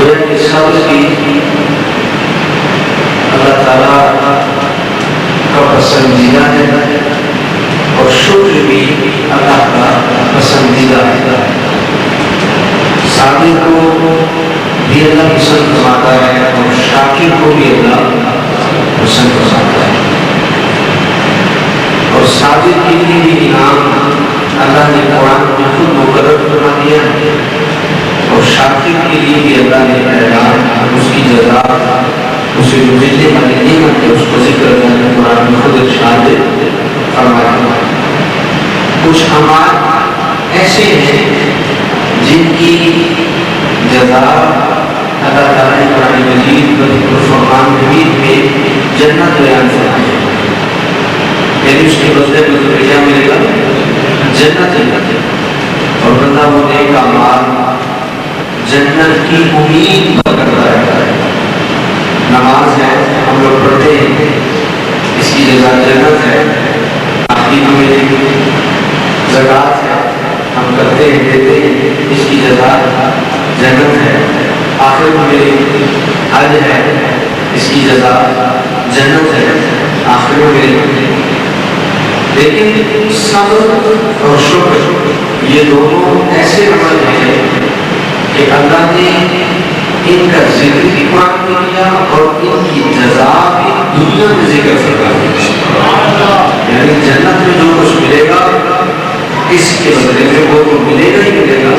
گویا کہ صبر بھی اللہ تعالیٰ کا پسندیدہ ہے اور شکر بھی اللہ کا پسندیدہ ہے. صابر کو بھی اللہ پسند فرماتا ہے اور شاکر کو بھی اللہ پسند فرماتا ہے. اور صابر کے لیے بھی انعام اللہ نے قرآن میں خود مقرر فرما دیا ہے اور شاکر کے لیے بھی اللہ نے اعلان اس کی جزا اسے جو ملنے والی نعمت ہے اس کو ذکر کرنے قرآن میں خود ارشاد فرمایا. کچھ اعمال ایسے ہیں جن کی جزا اللہ تعالیٰ نے قرآن مجید اور فرقان حمید میں جنت بیان فرمائی ہے. یعنی اس کے بدلے میں تمہیں کیا ملے گا؟ جنت ہے. اور بندہ وہ نیک اعمال جنت کی امید کرتا رہتا ہے. نماز ہے ہم لوگ پڑھتے ہیں اس کی جزا جنت ہے آخری میں ملے گی. زکوٰۃ ہے ہم کرتے ہیں دیتے ہیں اس کی جزا جنت ہے آخر میں ملے گی. حج ہے اس کی جزا جنت ہے آخر میں ملے گی. لیکن صبر اور شکر یہ دونوں ایسے عمل ہیں کہ اللہ نے ان کا ذکر بھی قرآن میں کیا اور ان کی جزا بھی دنیا میں ذکر فرما دیا. یعنی جنت میں جو کچھ ملے گا اس کے بدلے میں وہ تو ملے گا ہی ملے گا.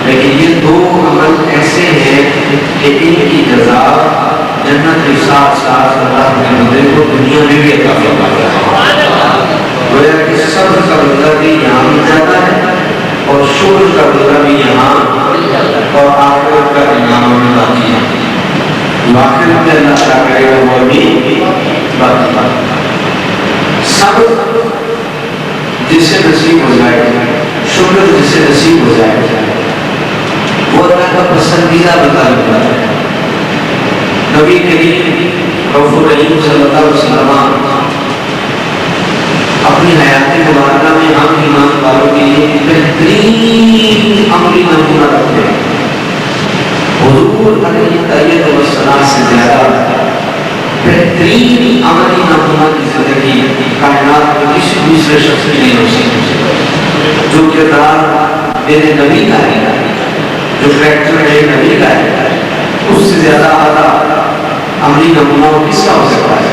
لیکن یہ دو عمل ایسے ہیں کہ ان کی جزا جنت کے ساتھ ساتھ اللہ کے بندے کو دنیا میں بھی عطا فرماتا ہے. گویا کہ صبر کا بدلہ بھی یہاں مل جاتا ہے اور شکر کا بدلہ بھی یہاں اور آخرت کا انعام میں باقی ہے. آخرت میں اللہ کیا کرے گا وہ بھی باقی. صبر جسے نصیب ہو جائے شکر جسے نصیب ہو جائے وہ اللہ کا پسندیدہ بندہ ہوتا ہے. نبی کریم رؤوف الرحیم صلی اللہ علیہ وسلم اپنی حیات مبارکہ میں ہم ایمان والوں کے لیے بہترین عملی نمونہ رکھتے ہیں. حضور علیہ السلام سے زیادہ بہترین عملی نمونہ کی زندگی کائنات میں کسی دوسرے شخص کی نہیں ہو سکتی. جو کردار میرے نبی کا ہے جو کریکٹر میرے نبی کا ہے اس سے زیادہ اعلیٰ عملی نمونہ کس کا ہو سکتا ہے.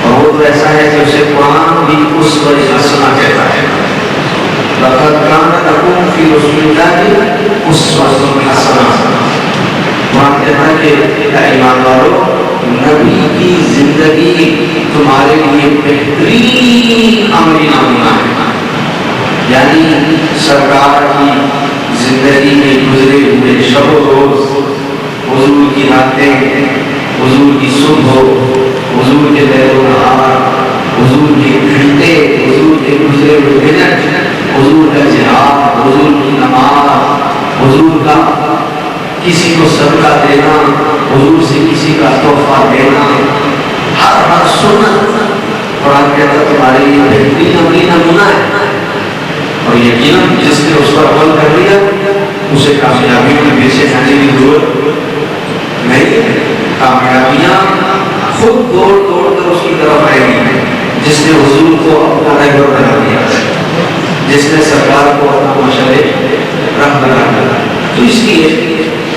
اور وہ تو ایسا ہے کہ اسے قرآن بھی اسوۃ حسنہ کہتا ہے. لقد کان لکم فی رسول اللہ اسوۃ حسنہ. قرآن کہتا ہے کہ اے ایمان والو نبی کی زندگی تمہارے لیے بہترین عملی نمونہ ہے. یعنی سرکار کی زندگی میں گزرے ہوئے شب و روز حضور کی راتیں حضور کی صبح حضور کے لیل و نہار حضور کے گھنٹے حضور کے گزرے ہوئے منٹ حضور کا جہاد حضور کی نماز حضور کا کسی کو صدقہ دینا حضور سے کسی کا تحفہ دینا ہر سنت قرآن کہتا ہے تمہارے لیے بہترین عملی نمونہ ہے. اور یقیناً جس نے اس پر عمل کر لیا اسے کامیابی میں پیچھے جانے کی ضرورت نہیں ہے. کامیابیاں خود دوڑ دوڑ کر اس کی طرف آئے گی جس نے حضور کو اپنا رہبر بنا دیا جس نے سرکار کو اپنا مشعل راہ بنا دیا. تو اس لیے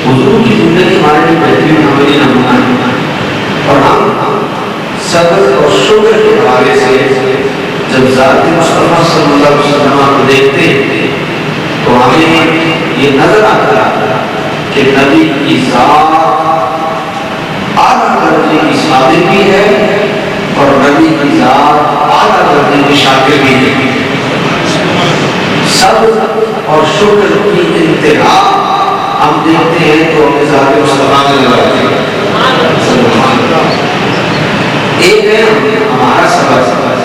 حضور کی زندگی ہمارے لیے بہترین عملی نمونہ ہے. اور ہم صبر اور شکر کے حوالے سے جب ذات مصطفیٰ صلی اللہ علیہ وسلم کو دیکھتے ہیں تو ہمیں یہ نظر آتا ہے کہ نبی کی ذات اعلیٰ درجے کی صابر بھی ہے اور نبی کی ذات اعلیٰ درجے کی شاکر بھی ہے. صبر اور شکر کی انتہا ہم دیکھتے ہیں تو اپنے ذات مصطفیٰ میں نظر آتی ہے. ایک ہے ہمارا صبر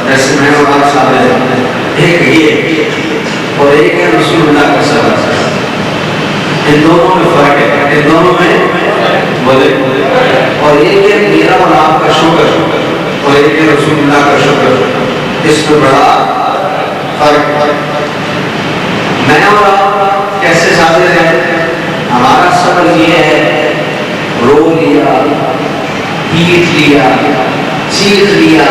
جیسے میں اور آپ صابر ہیں ایک یہ اور ایک ہے رسول اللہ کا صبر. ان دونوں میں فرق ہے. ان دونوں میں بولے اور ایک ہے میرا اور آپ کا شکر اور ایک ہے رسول اللہ کا شکر. اس میں بڑا فرق. میں اور آپ کیسے صابر ہیں؟ ہمارا صبر یہ ہے رو لیا، پیٹ لیا، چیخ لیا،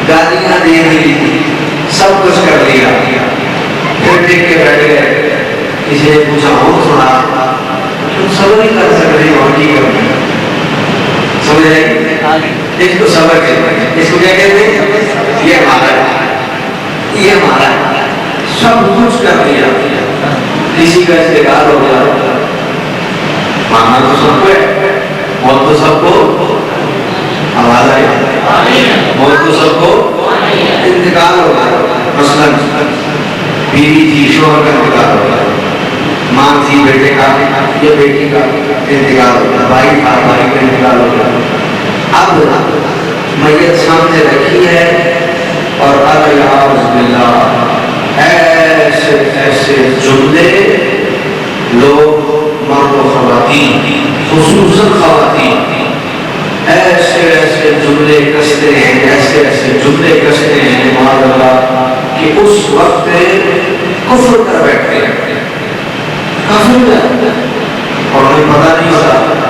گالیاں دے دی، سب کچھ کر لیا، پھر دیکھ کے بیٹھ گئے. کسی نے پوچھا اور سنا، تم صبر نہیں کر سکتے اور کی کرنا. سمجھ رہے؟ اس کو صبر کہتے ہیں. اس کو کیا کہتے ہیں؟ یہ ہمارا ہے، یہ ہمارا ہے. سب کچھ کر لیا، کسی کا انتقال ہو گیا، ماننا تو سب کو ہے، موت تو سب کو، آواز آئی، موت تو سب کو انتقال ہو گیا. مثلاً بیوی تھی، شوہر کا انتقال ہو گیا، ماں تھی، بیٹے کا یا بیٹی کا انتقال ہو گیا، بھائی تھا، بھائی کا انتقال ہو گیا. اب میت سامنے رکھی ہے اور الیاذ باللہ ایسے ایسے جملے لوگ، مرد و خواتین، خصوصاً خواتین، ایسے ایسے جملے کستے ہیں، ایسے ایسے جملے کستے ہیں معاذ اللہ کہ اس وقت کفر کر بیٹھتے ہیں، کافر ہو جاتے ہیں اور انہیں پتہ نہیں ہوتا.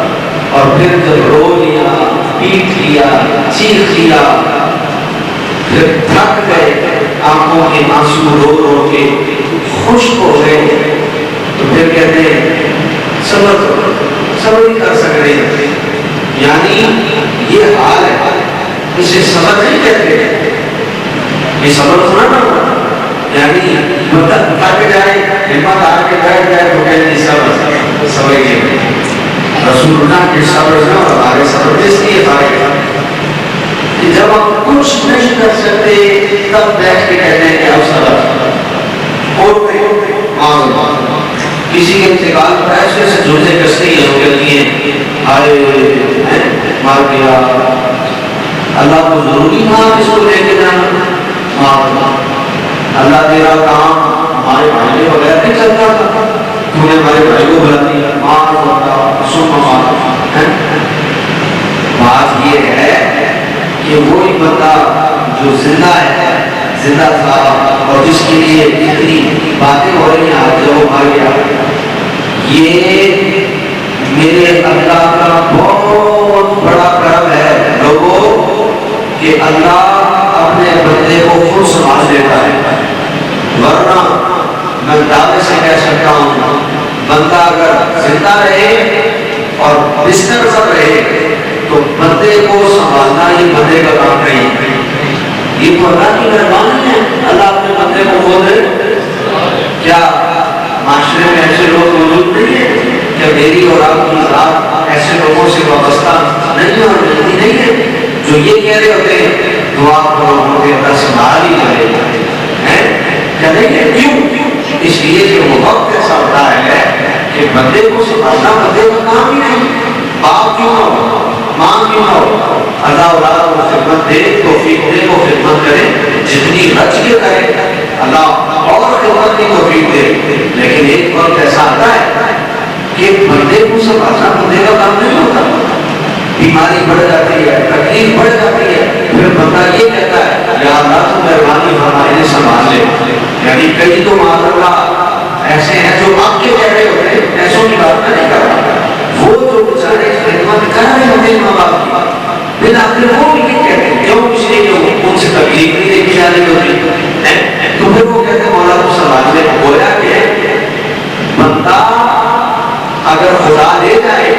اور پھر جب رو لیا، پیٹ لیا، چیخ لیا، پھر تھک گئے، آنکھوں کے آنسو رو رو کے خشک ہو گئے، تو پھر کہتے ہیں صبر نہیں کر سکتے. یعنی یہ حال ہے، اسے صبر نہیں کہتے. یہ صبر سنا نا، یعنی مطلب تھک جائے، ہمت آ کے بیٹھ جائے تو کہتے ہیں صبر کے. رسول اللہ کے صبر سے اور ہمارے صبر اس لیے فرق ہے کہ جب ہم کچھ نہیں کر سکتے تب بیٹھ کے کہتے ہیں کہ اب صبر. اور کسی کے انتقال پر ایسے ایسے جملے کستے ہیں، ہو کہتی ہیں ہائے مار دیا، اللہ کو ضروری تھا اس کو لے کے جانا، اللہ تیرا کام ہمارے بھائی کے بغیر نہیں چلتا تھا، تو نے ہمارے بھائی کو بلا دیا، مار ہوتا سن مار. بات یہ ہے کہ وہی بندہ جو زندہ ہے، زندہ تھا اور جس کے لیے اتنی باتیں ہو رہی ہیں آج جو مر گیا، یہ میرے اللہ کا بہت بڑا کرم ہے لوگوں کہ اللہ اپنے بندے کو خود سنبھال لیتا ہے. ورنہ میں دعوے سے کہہ سکتا ہوں بندہ اگر زندہ رہے اور بستر پر رہے تو بندے کو سنبھالنا یہ بندے کا کام نہیں. یہ تو اللہ کی مہربانی ہے، اللہ اپنے بندے کو وہ دے. کیا معاشرے میں ایسے لوگ موجود نہیں ہیں؟ کیا میری اور آپ کی ذات ایسے لوگوں سے وابستہ نہیں ہے اور ملتی نہیں ہے جو یہ کہہ رہے ہوتے ہیں دعا کرو مجھے اللہ سنبھال ہی جائے؟ کیا نہیں ہے؟ کیوں؟ اس لیے کہ وہ وقت ایسا ہوتا ہے کہ بندے کو سنبھالنا بندے کا کام ہی نہیں. باپ کیوں نہ ہو، ماں کیوں نہ ہو، اللہ اولاد کو خدمت دے، توفیق دے وہ خدمت کرے، جتنی رچ کے کرے اللہ اور خدمت کی توفیق دے. لیکن ایک وقت ایسا آتا ہے کہ بندے کو سنبھالنا بندے کا کام نہیں ہوتا. بیماری بڑھ جاتی ہے، تکلیف بڑھ جاتی ہے، پھر بندہ یہ کہتا ہے یا اللہ تو مہربانی ہمارے سنبھال لے. یعنی کئی تو معاذ اللہ ایسے ہیں جو آپ کے کہہ رہے ہوتے ہیں، ایسوں کی بات میں نہیں کر رہا، وہ جو بیچارے خدمت کر رہے ہوتے ہیں ماں باپ کی، پھر آخر وہ بھی کہتے ہیں کیوں؟ اس لیے کہ ان سے تکلیف نہیں دیکھی جانے ہوتی، تو پھر وہ کہتے ہیں مولا کو سنبھال لے. گویا کہ بندہ اگر خدا لے جائے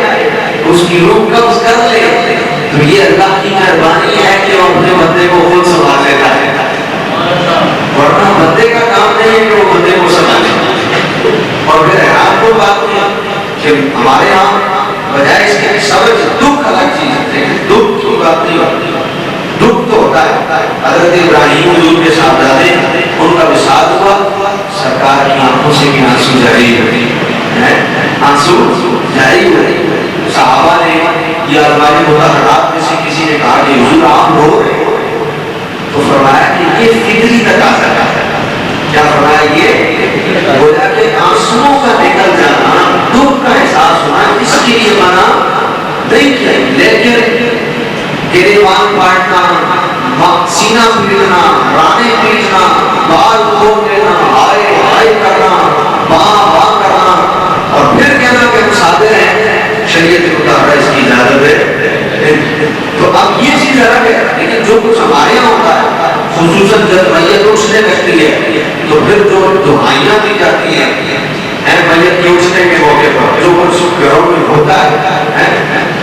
اس کی روح قبض کر لے تو یہ اللہ کی مہربانی ہے کہ وہ اپنے بندے کو خود سنبھال لیتا ہے. ورنہ بندے کا کام نہیں ہے کہ وہ بندے کو سنبھالے. اور پھر حیران کو بات نہیں کہ ہمارے یہاں بجائے اس کے صبر دکھ الگ چیز ہے. دکھ کی بات نہیں ہوتی، دکھ تو ہوتا ہے. حضرت ابراہیم حضور کے صاحبزادے ان کا وصال ہوا، سرکار کی آنکھوں سے بھی آنسو جاری ہوئی، آنسو جاری ہوئی. صحابہ نے یا ہمارے متحرات میں سے کسی نے کہا کہ حضور آپ رو رہے ہو، تو فرمایا کہ یہ فطری تقاضا ہے. کیا فرمایا؟ یہ گویا کہ آنسوؤں کا نکل جانا، دکھ کا احساس ہونا، اس کے لیے منع نہیں کیا. لیکن گریبان کاٹنا، سینہ پیٹنا، رانے پیٹنا، بال کھول دینا، ہائے ہائے کرنا، باں باں کرنا اور پھر کہنا کہ ہم صابر ہیں، شریعت مطابق تو اب یہ چیز الگ ہے، لیکن جو کچھ ہمارے یہاں ہوتا ہے خصوصاً جب میت اٹھنے لگتی ہے تو پھر جو دعائیاں دی جاتی ہیں میت کے اٹھنے کے موقع پر، جو کچھ گھروں میں ہوتا ہے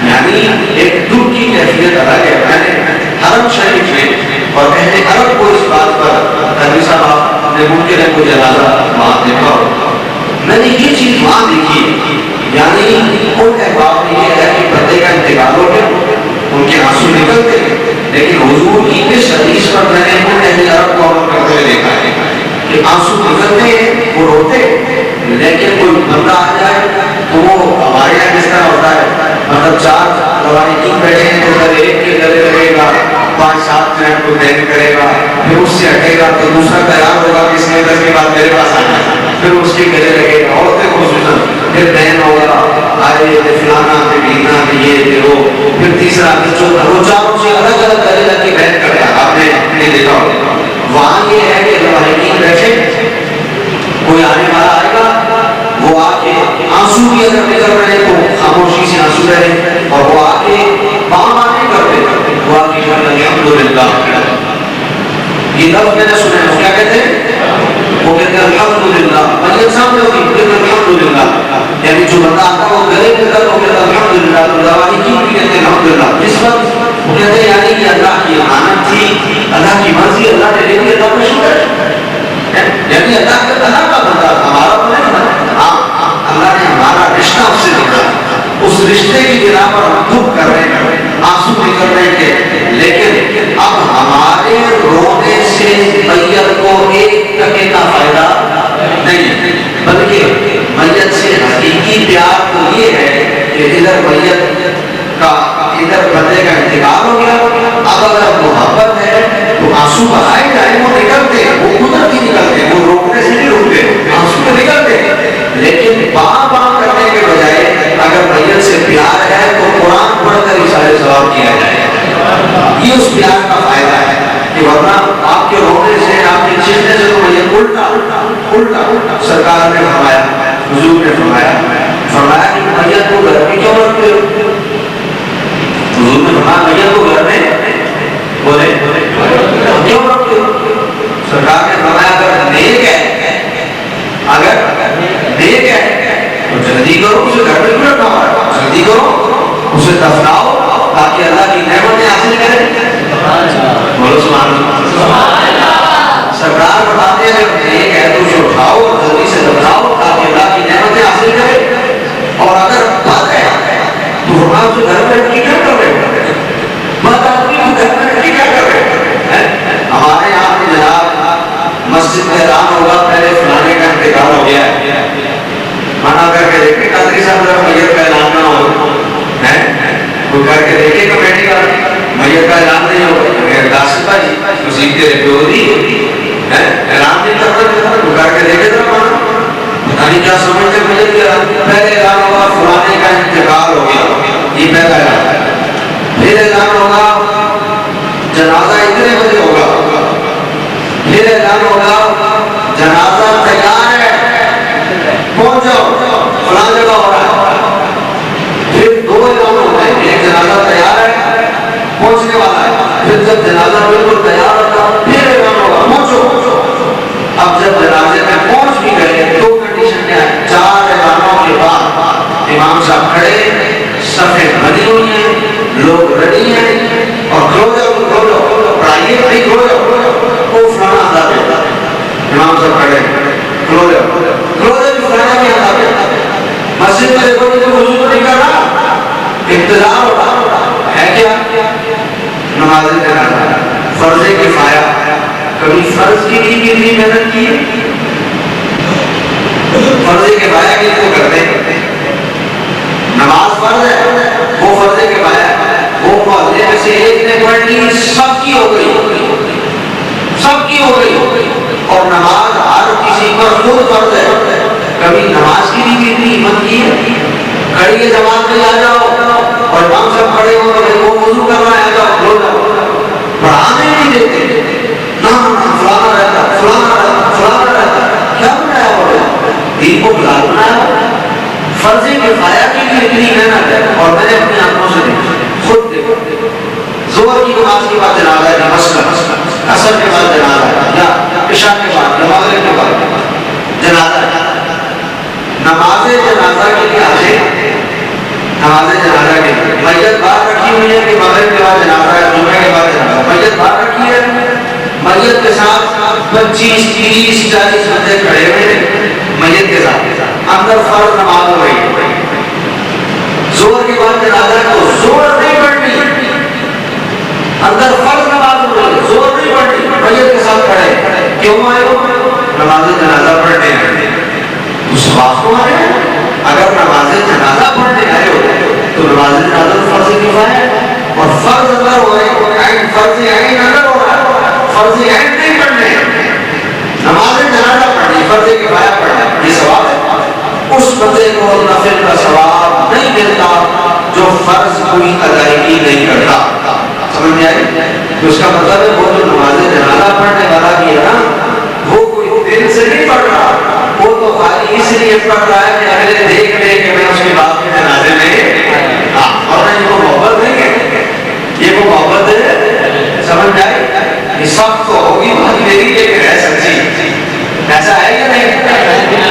یعنی ایک دکھ کی کیفیت الگ ہے. میں نے حرم شریف میں اور اہل عرب کو اس بات پر حضرت صاحب نے ممکن ہے کوئی جنازہ وہاں دیکھا ہو، میں نے یہ چیز وہاں دیکھی، یعنی ان احباب نے یہ ہے کہ بندے کا انتقال ہو گیا، ان کے آنسو نکلتے، لیکن حضور کی اس حدیث پر میں نے ان اہل عرب کو عمل کرتے ہوئے دیکھا ہے کہ آنسو نکلتے ہیں، وہ روتے، لیکن کوئی بندہ آ جائے تو وہ ہمارے یہاں جس طرح ہوتا ہے مطلب 4 روایتی بیٹھے ہیں تو پہلے ایک کے گلے لگے گا، 5-7 منٹ کو دین کرے گا، پھر اس سے ہٹے گا تو دوسرا تیار ہوگا کہ اس نے 10 کے بعد میرے پاس آنا ہے، پھر اس کے گلے لگے گا، عورتیں خصوصاً، پھر دین ہوگا، آئے فلانا پہ بینا پہ یہ پہ وہ، پھر تیسرا پھر چوتھا، وہ چاروں سے الگ الگ گلے لگ کے بیٹھ کرے گا. آپ نے دیکھا ہوگا وہاں یہ ہے کہ روایتی بیٹھے، کوئی آنے والا آئے گا، وہ آ کے آنسو بھی اگر نکل رہے تو خاموشی سے آنسو رہے، اور وہ آ کے بام آنے کرتے، وہ آ کے کہتے ہیں الحمدللہ. یہ لفظ میں نے سنا ہے، کیا کہتے ہیں؟ وہ کہتے ہیں الحمدللہ. میت سامنے ہوتی ہے الحمدللہ، یعنی جو بندہ آتا ہے وہ گلے میں درد ہو گیا الحمدللہ، تو دوائی کی بھی کہتے ہیں الحمدللہ. اس وقت وہ کہتے ہیں یعنی کہ اللہ کی امانت تھی، اللہ کی مرضی، اللہ نے لے لی، اللہ کا شکر ہے، یعنی اللہ کا بندہ ہمارا تو نہیں تھا، اللہ نے ہمارا رشتہ اس سے نکالا، اس رشتے کی بنا پر ہم دکھ کر رہے ہیں، آنسو نکل رہے تھے، لیکن اب ہمارے رونے سے میت کو ایک ٹکے کا فائدہ نہیں، بلکہ میت سے حقیقی پیار تو یہ ہے کہ ادھر میت کا، ادھر بندے کا انتقال ہو گیا، اب اگر محبت ہے تو آنسو بہائے جائیں، وہ نکلتے، وہ قدرتی نکلتے، وہ روکنے سے نہیں روکتے، آنسو تو نکلتے، لیکن باں کرنے کے بجائے اگر میت سے پیار ہے تو قرآن پڑھ کر اشارے ثواب کیا جائے. یہ اس پیار کا فائدہ ہے کہ ورنہ آپ کے رونے سے، آپ کے چہرے سے تو میت الٹا سرکار نے فرمایا، حضور نے فرمایا کہ میت کو گھر میں کیوں رکھتے ہو؟ حضور نے فرمایا میت کو گھر میں بولے کیوں رکھتے ہو؟ سرکار نے فرمایا اگر نیک ہے تو جلدی کرو، اسے گھر میں کیوں رکھنا پڑا، جلدی کرو، اسے دفناؤ تاکہ اللہ کی نعمتیں حاصل کرے. بولو سبحان اللہ. سرکار بتاتے ہیں اگر نیک ہے تو اسے اٹھاؤ اور جلدی سے دفناؤ تاکہ اللہ کی نعمتیں حاصل کرے، اور اگر بد ہے تو ہم اسے گھر میں رکھ کے کیا کر رہے ہیں، بد آدمی کو گھر میں رکھ کے کیا کر رہے ہیں. ہمارے یہاں پہ جناب مسجد میں اعلان ہوگا پہلے فلانے کا انتقال ہو گیا ہے، منع کر کے دیکھے قادری صاحب ذرا میت کا اعلان نہ ہو، وہ کر کے دیکھے کمیٹی کا میت کا اعلان نہیں ہوگا، داسط بھائی مسیح کے ریپیوری اعلان نہیں کرتا، وہ کر کے دیکھے ذرا منع، پتہ نہیں کیا سمجھتے میت کے اعلان. پہلے اعلان ہوگا فلانے کا انتقال ہو گیا، یہ پہلا اعلان ہے. پھر اعلان ہوگا جنازہ اتنے بجے ہوگا، پھر اعلان ہوگا جنازہ تیار ہے پہنچ جاؤ فلاں جگہ ہو رہا ہے. پھر 2 اعلان ہوتے ہیں، ایک جنازہ تیار ہے پہنچنے والا ہے، پھر جب جنازہ بالکل تیار ہوگا پھر اعلان ہوگا پہنچو. اب جب جنازے میں پہنچ بھی گئے 2 کنڈیشن کیا ہے، 4 اعلانوں کے بعد امام صاحب کھڑے، صفیں بنی ہوئی ہیں، لوگ ریڈی ہیں، اور کھلو جاؤ پڑھائیے نہیں، کھلو جاؤ وہ فلانا آتا ہے، امام صاحب کھڑے کھلو جاؤ فلانا بھی آتا ہے. مسجد میں دیکھو تو وضو تو نہیں کر رہا، انتظار ہوتا ہے کیا، نمازیں پڑھنا، فرض کفایہ. کبھی فرض کے لیے کتنی محنت کی ہے، فرض کفایہ کے لیے کرتے ہیں، نماز فرض ہے، وہ فرض کفایہ ہے، وہ محلے میں سے ایک نے پڑھ لی سب کی ہو گئی، اور نماز ہر کسی پر خود فرض ہے. کبھی نماز کی بھی اتنی ہمت کی ہے، کھڑی جماعت میں آ جاؤ اور امام صاحب کھڑے ہو رہے وہ وضو کر رہا ہے، آ جاؤ کھلو جاؤ، پڑھانے نہیں دیتے، فلانا رہتا کیا بنایا ہو رہا، دین کو بلال بنایا. فرض کفایہ کے لیے اتنی محنت ہے، اور میں نے اپنی آنکھوں سے دیکھا، خود دیکھا. عصر کے بعد جنازہ یا عشاء کے بعد یا مغرب کے بعد جنازہ. نماز جنازہ کے لیے آتے نماز جنازہ کے لیے میت باہر رکھی ہوئی ہے کہ مغرب کے بعد جنازہ ہے, جمعے کے بعد جنازہ. میت باہر رکھی ہے, میت کے ساتھ 25 30 40 بندے کھڑے ہوئے ہیں میت کے ساتھ. اندر فرض نماز ہو رہی ہے, زور کے بعد جنازہ کو زور نہیں پڑھنی, اندر فرض نماز ہو رہی ہے, زور نہیں پڑھنی, میت کے ساتھ کھڑے. کیوں آئے ہو؟ نماز جنازہ پڑھنے آئے. اس بات کو آئے ہو. اگر نماز جنازہ پڑھنے آئے ہو تو نماز جنازہ فرض کفایہ ہے, اور فرض اگر ہو رہے فرض عین اگر ہو رہا ہے, فرض عین نہیں پڑھنے, نماز جنازہ پڑھنی, فرض کفایہ پڑھنا, یہ ثواب ہے. اس بندے کو نفل کا ثواب نہیں ملتا جو فرض کوئی ادائیگی نہیں کرتا. سمجھ میں آئی؟ تو اس کا مطلب ہے وہ جو نماز جنازہ پڑھنے والا بھی ہے نا, وہ کوئی دل سے نہیں پڑھ رہا, وہ تو خالی اس لیے پڑھ رہا ہے کہ اگلے دیکھ لے کہ میں اس کے باپ کے جنازے میں, اور یہ وہ محبت نہیں ہے, یہ وہ محبت ہے. سمجھ آئی؟ یہ سب تو ہوگی بھائی میری لیکن ہے سچی. ایسا ہے یا نہیں؟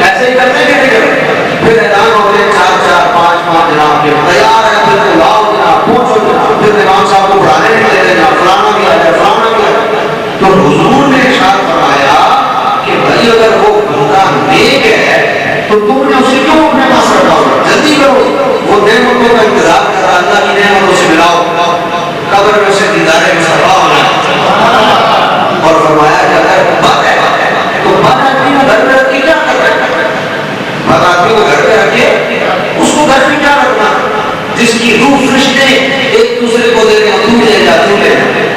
ایسے ہی کرتے کہ نہیں کرتے؟ پھر اعلان ہو گئے 4 4 5 5 جناب کے تیار ہے, پھر لاؤ جناب, پہنچو جناب, پھر امام صاحب کو پڑھانے نہیں لے جناب, فلانا بھی آ جائے, فلانا بھی آ جائے. تو حضور نے ارشاد فرمایا کہ بھائی اگر وہ بندہ نیک ہے تو تم نے اسے کیوں اپنے پاس رکھا ہوگا؟ جلدی کرو, وہ نعمتوں کا انتظار کر رہا, اللہ کی نعمتوں سے ملاؤ, قبر میں سے دیدار مصطفیٰ ہونا. اور فرمایا کہ اگر بد ہے تو بد آدمی کو گھر میں رکھ کے کیا کرنا ہے؟ بد آدمی کو گھر میں رکھے, اس کو گھر میں کیا رکھنا جس کی روح فرشتے ایک دوسرے کو دے رہے ہیں, تو لے جا, تو لے جا.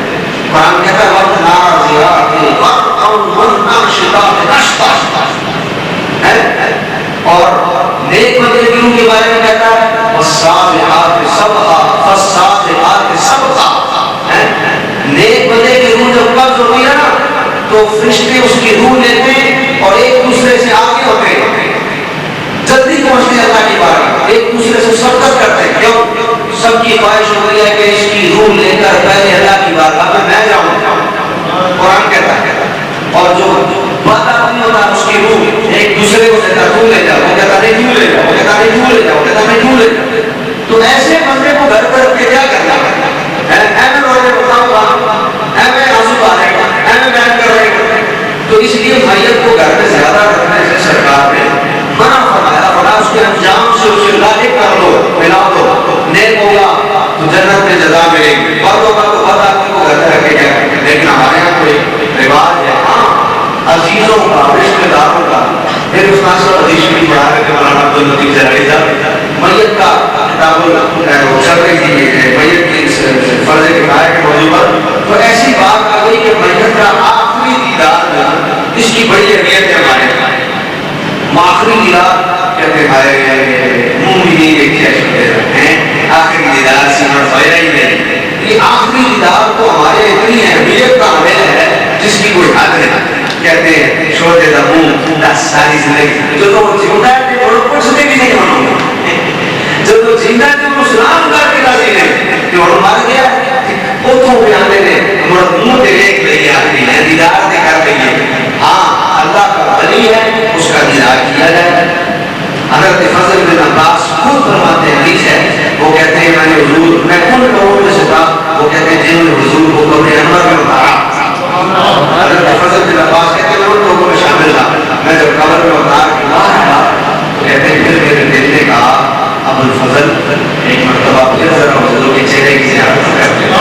قرآن کہتا ہے وقت نازیات وقت من ناشطات نشطا, اور نیک بندے کی روح کے بارے میں کہتا ہے والسابحات سبقا فالسابقات سبقا. نیک بندے کی روح جب قبض ہوتی ہے نا تو فرشتے اس کی روح لیتے ہیں اور ایک دوسرے سے آگے ہوتے ہیں, جلدی پہنچتے ہیں اللہ کی بارگاہ, ایک دوسرے سے سبقت کرتے ہیں. کیوں؟ سب کی خواہش ہو رہی ہے کہ اس کی روح لے کر پہلے اللہ کی بارگاہ میں جاؤں. قرآن کہتا ہے. اور جو بد آدمی ہوتا ہے اس کی روح ایک دوسرے کو کہتا تو لے جاؤ, وہ کہتا نہیں کیوں لے جاؤ, وہ کہتا نہیں کیوں لے جاؤ, وہ کہتا نہیں کیوں لے جاؤ. تو ایسے بندے کو گھر پر رکھ کے کیا کرنا ہے؟ میں روزے بتاؤں گا, میں آنسو آ رہے گا, میں بیان کر رہے گا. تو اس لیے میت کو گھر میں زیادہ رکھنے سے سرکار نے منع فرمایا, بڑا اس کے انجام سے اسے لاحق کر دو, ملا دو. نیک ہوگا تو جنت میں جزا ملے گی, بد ہوگا تو بد آدمی کو گھر میں رکھ کے کیا کریں. لیکن ہمارے یہاں کوئی رواج ہے, ہاں عزیزوں کا, رشتے داروں کا. پھر اس ناصر حدیث بھی پڑھا رہے تھے مولانا عبداللطیف زرعی صاحب, میت کا کتاب چل رہی تھی میت کی فرض کفایہ کے موضوع پر. تو ایسی بات آ گئی کہ میت کا آخری دیدار اس کی بڑی اہمیت ہے ہمارے یہاں. آخری دیدار کہتے ہیں منہ بھی نہیں دیکھتے ہیں, آخری دیدار سینر فائرہ ہی نہیں. یہ آخری دیدار تو ہمارے اتنی اہمیت کا عمل ہے جس کی کوئی حد نہیں. کہتے ہیں چھوٹے دا منہ ساری زندگی, جو تو زندہ ہے وہ کچھ بھی نہیں ہونا, جو تو زندہ ہے وہ سلام کر کے راضی نہیں, جو مر گیا اتوں پہ آنے نے منہ دے دیکھ لئیے, آخری ہے دیدار دے کر لئیے. ہاں اللہ کا ولی ہے, اس کا دیدار کیا جائے. حضرت فضل بن عباس خود فرماتے ہیں, حدیث ہے, وہ کہتے ہیں میں نے حضور, میں ان لوگوں میں سے تھا, وہ کہتے ہیں جنہوں نے حضور کو قبر انور میں اتارا. حضرت فضل بن عباس کہتے ہیں ان لوگوں میں شامل تھا. میں جب قبر میں اتار کے باہر آیا تو کہتے ہیں پھر میرے دل نے کہا ابو الفضل ایک مرتبہ پھر ذرا حضور کے چہرے کی زیارت کرتے ہیں.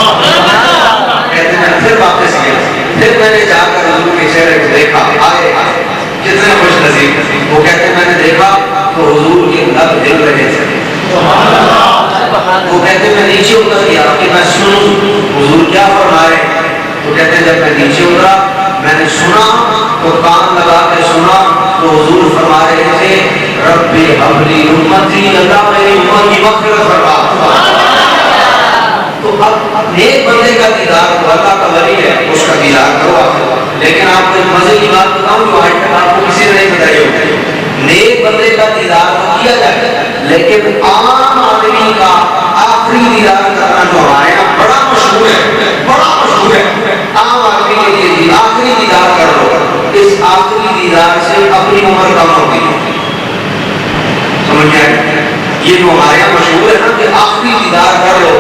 کہتے ہیں پھر واپس گیا, پھر میں نے جا کر حضور کے چہرے کو دیکھا, آئے کتنے خوش نصیب. وہ کہتے ہیں میں نے دیکھا تو حضور کے لب ہل رہے تھے. وہ کہتے ہیں میں نیچے اتر گیا کہ میں سنوں حضور کیا فرمائے. تو کہتے ہیں جب میں نیچے اترا میں نے سنا تو کان لگا کے سنا تو حضور فرما رہے تھے ربی حبلی امتی, اللہ میری امت کی مغفرت فرما. تو اب نیک بندے کا دیدار تو اللہ کا ولی ہے, اس کا دیدار کرو. لیکن آپ کو ایک مزے کی بات بتاؤں جو آج تک آپ کو کسی نے نہیں بتائی ہوگی. نیک بندے کا دیدار تو کیا جائے, لیکن عام آدمی کا آخری دیدار کرنا جو ہمارے یہاں بڑا مشہور ہے, بڑا مشہور ہے. عام آدمی کے لیے دیدار کر لو، اس آخری دیدار سے اپنی عمر کم ہو گئی. سمجھ گئے؟ یہ جو ہمارے یہاں مشہور ہے نا کہ آخری دیدار کر لو،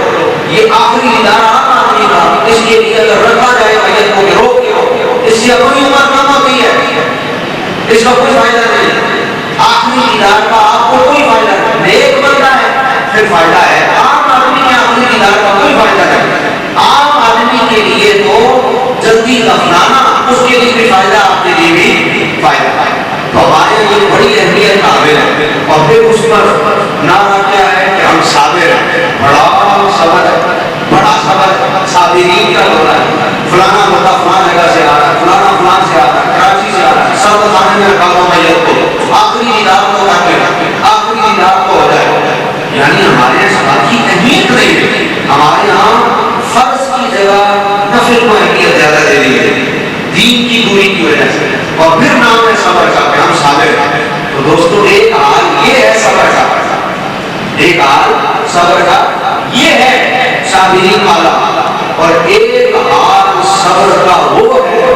یہ آخری دیدار عام آدمی کا اس کے لیے اگر رکھا جائے میت کو کہ روک کے اس سے اپنی عمر کم ہوتی ہے، اس کا کوئی فائدہ نہیں. آخری دیدار کا آپ کو کوئی فائدہ نہیں. نیک بندہ ہے پھر فائدہ ہے، عام آدمی کے آخری دیدار کا کوئی فائدہ نہیں. عام آدمی کے لیے تو جلدی دفنانا، اس کے لیے بھی فائدہ، آپ کے لیے بھی فائدہ. تو ہمارے یہ بڑی اہمیت قابل ہے. اور پھر اس پر نعرہ کیا ہے کہ ہم صابر ہیں. بڑا صبر ہے، بڑا صبر صابرین کا ہوتا ہے. فلانا بندہ فلان جگہ سے آ رہا ہے، فلانا فلان سے آ رہا ہے، کراچی سے آ رہا ہے، سب خانے میں رکھا ہوا میت کو آخری دیدار کو کر کے آخری دیدار کو ہو جائے. یعنی ہمارے یہاں صبر کی اہمیت نہیں ہے. ہمارے یہاں فرض کی جگہ نفل کو اہمیت زیادہ دے دی ہے دین کی دوری کی وجہ سے. اور پھر نام ہے صبر کا کہ ہم صابر ہیں. تو دوستو ایک حال یہ ہے صبر کا، ایک حال صبر کا یہ ہے صابرین والا، اور ایک حال صبر کا وہ ہے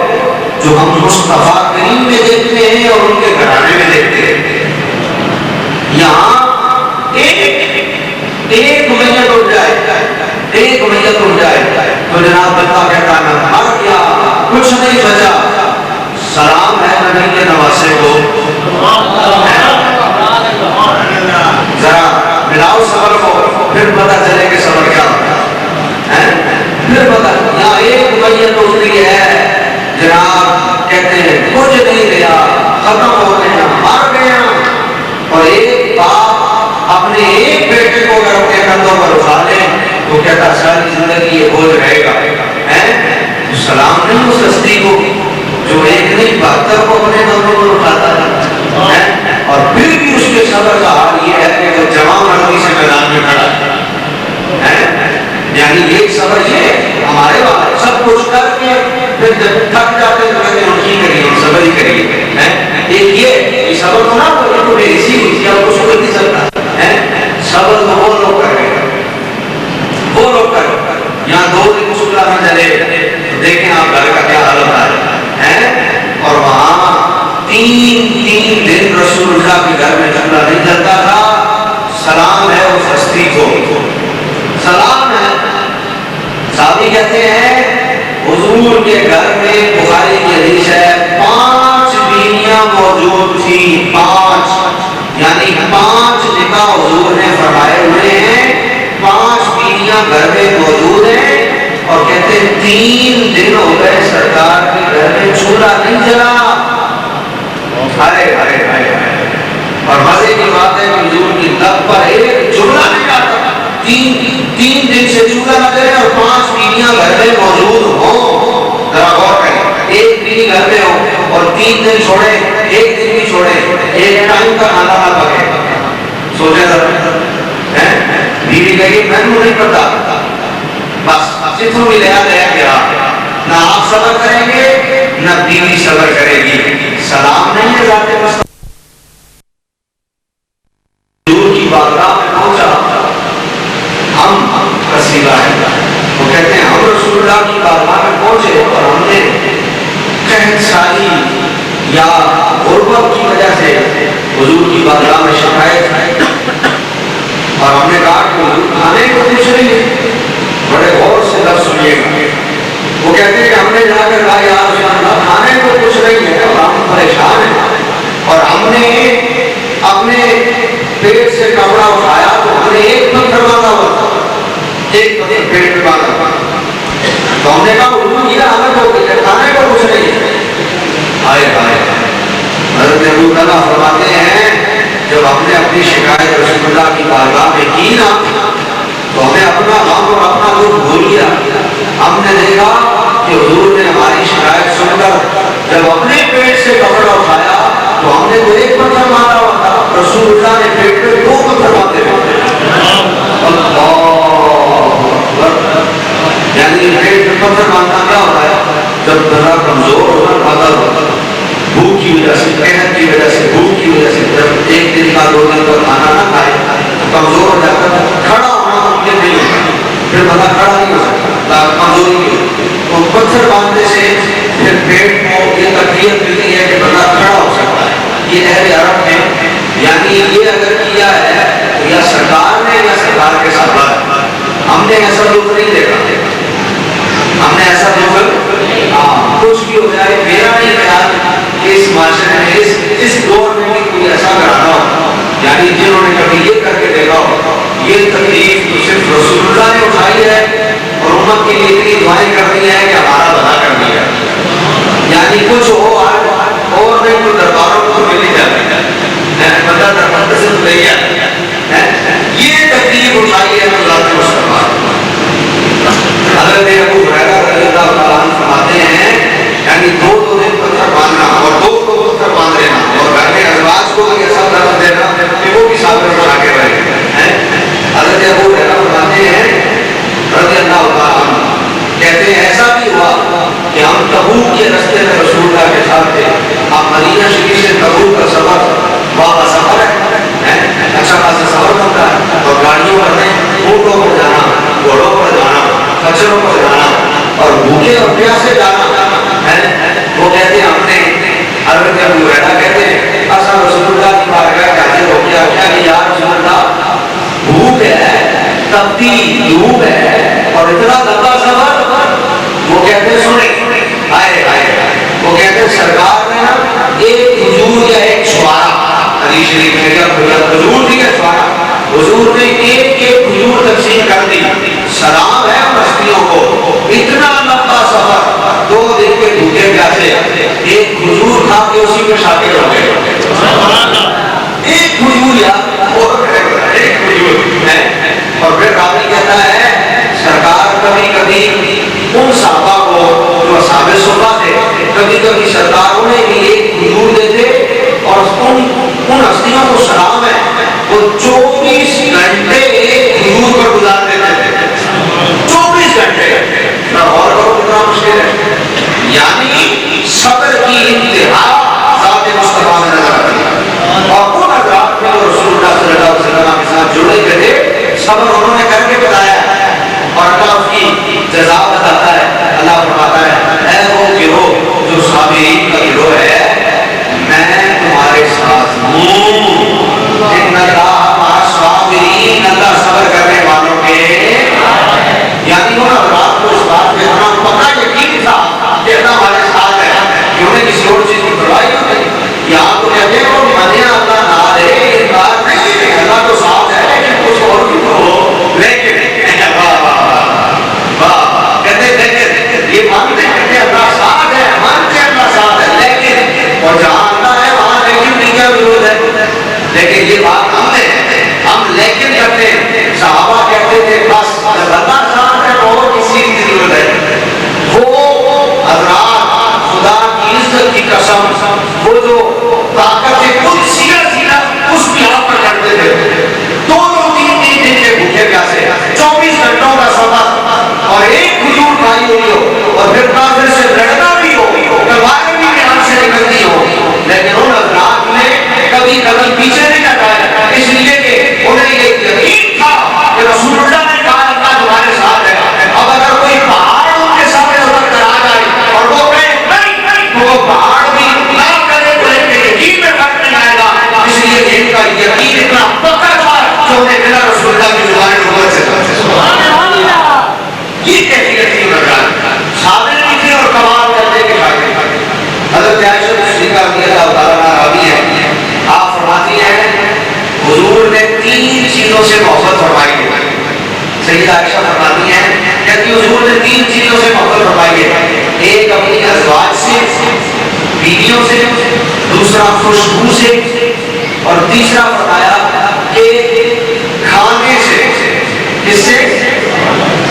جو ہم مصطفیٰ کریم میں دیکھتے ہیں اور ان کے گھرانے میں دیکھتے ہیں. یہاں ایک میت اٹھ جائے، ایک میت اٹھ جائے تو جناب بندہ کہتا ہے میں مر گیا، کچھ نہیں بچا. سلام ہے نبی کے نواسے کو، ذرا ملاؤ صبر کو، پھر پتہ چلے کہ صبر کیا ہوتا ہے. پھر پتہ یہاں ایک میت اٹھ رہی ہے جناب، کہتے ہیں کچھ نہیں گیا، ختم ہو گیا، مر گیا. اور ایک باپ اپنے ایک بیٹے کو اگر اپنے کندھوں پر اٹھا لے تو کہتا ساری زندگی یہ بوجھ رہے گا. سلام نہیں اس ہستی کو جو ایک نہیں 72 کو اپنے کندھوں پر اٹھاتا ہے. اور پھر بھی اس کے صبر کا حال یہ ہے کہ وہ جوان مردی سے میدان میں کھڑا ہے. یعنی ایک صبر یہ ہمارے والے سب کچھ کر کے پھر جب تھک جاتے ہیں تو کہتے ہیں کی کریے صبر ہی کریے. ایک یہ صبر تو نہ ہو، یہ تو میری سی ہوئی تھی، آپ کو صبر نہیں سکتا. صبر تو وہ لوگ کر گئے، وہ لوگ کر گئے. یہاں 2 دن چولہا نہ جلے تو دیکھیں آپ گھر کا کیا حال ہوتا ہے. اور وہاں 3 دن رسول اللہ کے گھر میں چولہا نہیں جلتا تھا. سلام ہے اس ہستی کو، سلام ہے. صحابی کہتے ہیں حضور کے گھر میں بخاری کی حدیث ہے 5 بیویاں موجود تھی، 5 یعنی 5 نکاح حضور نے فرمائے ہوئے ہیں، 5 بیویاں گھر میں موجود ہیں. اور کہتے ہیں 3 دن ہو گئے سرکار کے گھر میں چولہا نہیں جلا. اور مزے کی بات ہے کہ حضور کی لب پر ایک جملہ نہیں آتا. 3 دن سے چولہا نہ جلے اور 5 بیویاں گھر میں موجود ہوں. ذرا غور کریں، ایک بیوی گھر میں ہو اور 3 دن چھوڑے، ایک دن بھی چھوڑے، ایک ٹائم کا کھانا نہ پکے. سوچے ذرا. بیوی کہے میں نے نہیں پتا، بس جتوں بھی لیا گیا، نہ آپ صبر کریں گے نہ بیوی صبر کرے گی. سلام نہیں ہے ذات مصطفیٰ. حضور کی بارگاہ میں پہنچا، ہم قصیدہ ہے وہ کہتے ہیں ہم رسول اللہ کی بارگاہ میں پہنچے اور ہم نے قحط سالی یا غربت کی وجہ سے حضور کی بارگاہ میں شکایت ہے. اور ہم نے کہا کہ حضور کھانے کو کچھ نہیں ہے. بڑے غور سے لفظ سنیے گا. وہ کہتے ہیں کہ ہم نے جا کر کہا یا رسول اللہ کھانے کو کچھ نہیں ہے اور ہم پریشان ہیں. اور ہم نے اپنے پیٹ سے کپڑا اٹھایا تو ہم نے ایک پتھر باندھا ہوا تھا، ایک پتھر پیٹ میں باندھا. تو ہم نے کہا حضور یہ حالت ہو گئی ہے، کھانے کو کچھ نہیں ہے. حضرت ابو طلحہ فرماتے ہیں جب ہم نے اپنی شکایت رسول اللہ کی بارگاہ میں کی نا تو ہمیں اپنا غم اور اپنا دکھ بھول گیا. ہم نے دیکھا کہ حضور نے ہماری شکایت سن کر جب اپنے پیٹ سے کپڑا اٹھایا تو ہم نے تو ایک پتھر مارا ہوا تھا، رسول اللہ نے پیٹ پہ 2 پتھر باندھے ہوئے. یعنی پیٹ میں پتھر باندھنا کیا ہوتا ہے؟ جب بندہ کمزور ہوتا ہے، بھوک کی وجہ سے، قحط کی وجہ سے، بھوک کی وجہ سے جب 1 دن کا 2 دن کا کھانا نہ کھائے تو کمزور ہو جاتا ہے. کھڑا ہونا ممکن نہیں ہوتا، پھر بندہ کھڑا نہیں ہو سکتا، کمزوری کی. تو پتھر باندھنے سے پھر پیٹ کو یہ تربیت ملتی ہے کہ بندہ کھڑا ہو سکتا ہے. یہ اہل عرب میں یعنی یہ اگر کیا ہے تو یا سرکار نے یا سرکار کے ساتھ ہم نے ایسا دکھ نہیں دیکھا. ہم نے ایسا دکھ کچھ بھی ہو جائے میرا نہیں خیال کہ اس معاشرے میں اس دور میں بھی کوئی ایسا کرانا ہو یعنی جنہوں نے کبھی یہ کر کے دیکھا ہو. یہ تکلیف تو صرف رسول اللہ نے اٹھائی ہے اور امت کے لیے اتنی دعائیں کرنی ہے کہ ہمارا بھلا کر دیا. یعنی کچھ ہو اور نہیں تو درباروں کو مل ہی جاتی ہے بندہ دربار سے تو نہیں ہے. یہ تکلیف اٹھائی ہے اللہ کے مصطفیٰ. حضرت ابو ہریرہ رضی اللہ تعالیٰ عنہ فرماتے ہیں یعنی دو دن پتھر باندھنا اور دو پتھر باندھ لینا اور گھر میں ازواج کو بھی ایسا درد دینا کہ وہ بھی ساتھ میں اٹھا کے رہے. حضرت ابو ہریرہ فرماتے ہیں رضی اللہ تعالیٰ عنہ کہتے ہیں ایسا بھی ہوا کہ ہم تبوک کے راستے میں رسول اللہ کے ساتھ تھے. آپ مدینہ شریف سے تبوک کا سفر وہاں سفر ہے اچھا خاصا سفر بنتا ہے اور گاڑیوں پر نہیں اونٹوں پر جانا گھوڑوں پر جانا کچروں پر جانا اور بھوکے اور پیاسے جانا ہے. وہ کہتے ہیں ہم نے حضرت ابو ہریرہ کہتے ہیں اصل رسول اللہ کی بارگاہ میں حاضر ہو گیا کیا کہ یا رسول اللہ بھوک ہے تپتی دھوپ ہے اور اتنا لمبا سفر. وہ کہتے ہیں سنیں آئے وہ کہتے ہیں سرکار نے نا ایک حضور یا ایک چھوارا حدیث شریف میں کیا حضور تھی کہ چھوارا حضور نے ایک حضور تقسیم کر دی. سلام ہے بستیوں کو اتنا لمبا سفر 2 دن کے بھوکے پیاسے ایک حضور کھا کے اسی میں شاکر ہو گئے. ایک حضور یا ایک حضور ہے. اور پھر راوی کہتا ہے سرکار کبھی کبھی ان صحابہ کو جو اصحاب صفہ تھے کبھی کبھی سرکار انہیں بھی ایک حضور دیتے اور ان ہستیوں کو سلام ہے وہ 24 گھنٹے ایک حضور پر گزار دیتے تھے. 24 گھنٹے اور کتنا مشکل ہے. یعنی صبر کی انتہا ذات مصطفیٰ میں نظر آتی ہے. اور ان حضرات میں رسول اللہ صلی اللہ علیہ وسلم کے ساتھ جڑے ہوئے تھے صبر انہوں نے کر کے بتایا اور اللہ اس کی جزا بتاتا ہے. اللہ فرماتا ہے اے وہ گروہ جو صابرین کا گروہ ہے میں تمہارے ساتھ ہوں. ان اللہ مع الصابرین اللہ صبر کرنے والوں کے یعنی ان حضرات کو اس بات پہ اتنا پکا یقین تھا کہ اللہ ہمارے ساتھ ہے کہ انہیں کسی اور چیز کی پرواہ نہیں. یہاں تو کہتے ہیں وہ منیا اللہ نہ رہے یہ بات نہیں اللہ تو ساتھ ہے لیکن کچھ اور بھی تو ہو لیکن یہ مانتے ہیں اللہ ساتھ ہے مانتے ہیں اللہ ساتھ ہے لیکن اور جہاں اللہ ہے وہاں لیکن نہیں کیا ضرورت ہے. لیکن یہ بات ہم لیکن کرتے ہیں. صحابہ کہتے تھے بس اللہ ساتھ ہے اور کسی کی ضرورت ہے. وہ حضرات خدا کی عزت کی قسم وہ جو طاقت خود سینا اس کی آپ پر کرتے تھے 2-3 دن کے بھوکے پیاسے 24 گھنٹوں کا سفر اور ایک حضور کھائی ہوئی ہو اور پھر کافر سے لڑنا بھی ہو تلواریں بھی یہاں سے نکلتی ہو لیکن ان حضرات نے کبھی قدم پیچھے نہیں ہٹایا اس لیے کہ انہیں یہ یقین تھا کہ رسول اللہ نے کہا اللہ تمہارے ساتھ ہے. اب اگر کوئی پہاڑ ان کے سامنے اتر کر آ جائے اور وہ کہے نہیں تو وہ پہاڑ بھی نہ کرے تو ان کے یقین میں فرق نہیں آئے گا. اس لیے ان کا یقین اتنا پکا تھا کہ انہیں بنا رسول اللہ کی زبان نبوت سے یہ کیفیت تھی حضرات. صابر بھی تھے اور کمال کرنے کے شاگرد. حضرت عائشہ صدیقہ رضی اللہ تعالیٰ عنہا راوی ہے. آپ فرماتی ہیں حضور نے 3 چیزوں سے محبت فرمائی ہے. سیدہ عائشہ فرماتی ہیں کہ حضور نے 3 چیزوں سے محبت فرمائی ہے. ایک اپنی ازواج سے بیویوں سے دوسرا خوشبو سے اور تیسرا فرمایا کہ کھانے سے. کس سے؟